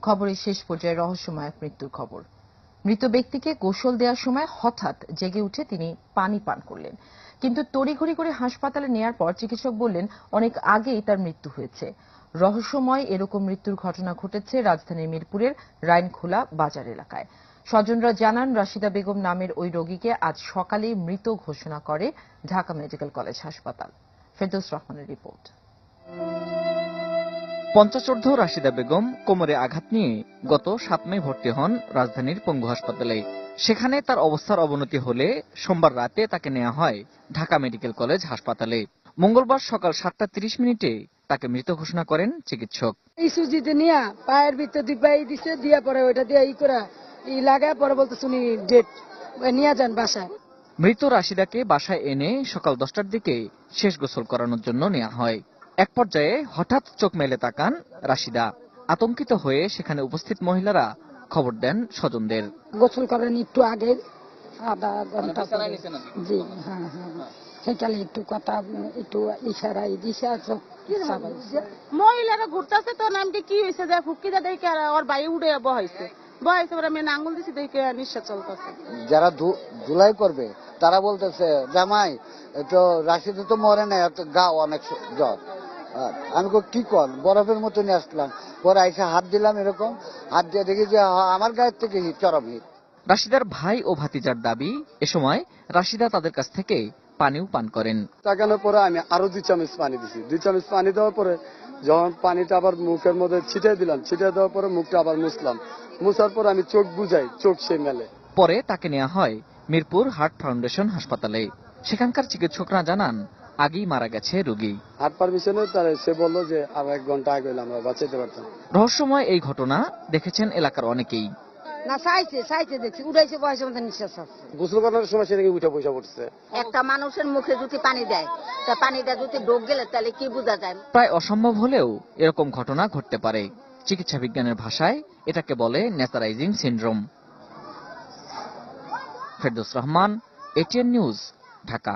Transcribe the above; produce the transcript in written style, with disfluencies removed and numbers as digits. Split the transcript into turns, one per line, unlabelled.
খবরের শেষ পর্যায়ে রহস্যময় এক মৃত্যুর খবর। মৃত ব্যক্তিকে গোসল দেওয়ার সময় হঠাৎ জেগে উঠে তিনি পানি পান করলেন, কিন্তু তড়িঘড়ি করে হাসপাতালে নেয়ার পর চিকিৎসক বললেন অনেক আগেই তার মৃত্যু হয়েছে। রহস্যময় এরকম মৃত্যুর ঘটনা ঘটেছে রাজধানীর মিরপুরের রাইনখোলা বাজার এলাকায়। স্বজনরা জানান, রাশিদা বেগম নামের ওই রোগীকে আজ সকালে মৃত ঘোষণা করে ঢাকা মেডিকেল কলেজ হাসপাতাল। ফেরদৌস রহমানের রিপোর্ট।
50 রাশিদা বেগম কোমরে আঘাত নিয়ে গত 7 মে ভর্তি হন রাজধানীর পঙ্গু হাসপাতালে। সেখানে তার অবস্থার অবনতি হলে সোমবার রাতে তাকে নেওয়া হয় ঢাকা মেডিকেল কলেজ হাসপাতালে। মঙ্গলবার সকাল 7:30 তাকে মৃত ঘোষণা করেন চিকিৎসক।
এই সুজিতে নিয়ে পায়ের ভিতরে 2 পাই দিছে, দিয়া পরে ওইটা দিয়ে লাগায় পরে বলতে শুনি ডেট নিয়ে যান বাসায়।
মৃত রাশিদাকে বাসায় এনে সকাল 10টার দিকে শেষ গোসল করানোর জন্য নেওয়া হয়। এক পর্যায়ে হঠাৎ চোখ মেলে তাকান রাশিদা। আতঙ্কিত হয়ে সেখানে উপস্থিত মহিলারা খবর দেন স্বজনদের।
গোসল করেন একটু আগে, আধা ঘন্টা জি। হ্যাঁ, সেখানে একটু কথা একটু ইশারাই দিছে।
মহিলারা ঘুরতেছে তো নামকে কি হয়েছে যে ফুকিটা দেখে ওর বাইরে উঠে বহাইছে আমি আঙুল দিছি দেখে নিঃশ্বাস চলতেছে।
যারা ধুলাই করবে তারা বলতেছে জামাই তো রাশিদা তো মরে নাই, গা অনেক জ্বর। আমি কি কর বরফের মতো নিয়ে আসলাম, পরে আইসা হাত দিলাম, এরকম হাত দিয়ে দেখি যে আমার গায়ের থেকে চরম হিট।
রাশিদার ভাই ও ভাতিজার দাবি, এ সময় রাশিদা তাদের কাছ থেকে পানিও পান করেন।
তাকানোর পরে আমি আরো 2 চামচ পানি দিছি। 2 চামচ পানি দেওয়ার পরে যখন পানিটা আবার মুখের মধ্যে ছিটিয়ে দিলাম, ছিটিয়ে দেওয়ার পরে মুখটা আবার মুছলাম। মুছার পর আমি চোখ বুঝাই, চোখ সে মেলে।
পরে তাকে নেওয়া হয় মিরপুর হার্ট ফাউন্ডেশন হাসপাতালে। সেখানকার চিকিৎসকরা জানান আগেই মারা গেছে রোগী।
হার্ট পারমিশনে সে বললো যে আর 1 ঘন্টা আগে হলে আমরা বাঁচাইতে পারতাম।
রহস্যময় এই ঘটনা দেখেছেন এলাকার অনেকেই।
না চাইছে দেখছি উঠাইছে বয়সের মধ্যে নিঃশ্বাস আছে।
গোসল করার সময় সেদিকে উঠে পয়সা পড়ছে।
একটা মানুষের মুখে যদি পানি দেয়, তা পানিটা যদি ঢোক গেলে তাহলে কি বোঝা যায়?
প্রায় অসম্ভব হলেও এরকম ঘটনা ঘটতে পারে। চিকিৎসা বিজ্ঞানের ভাষায় এটাকে বলে naturalising syndrome. Ferdous Rahman, ATN news, Dhaka.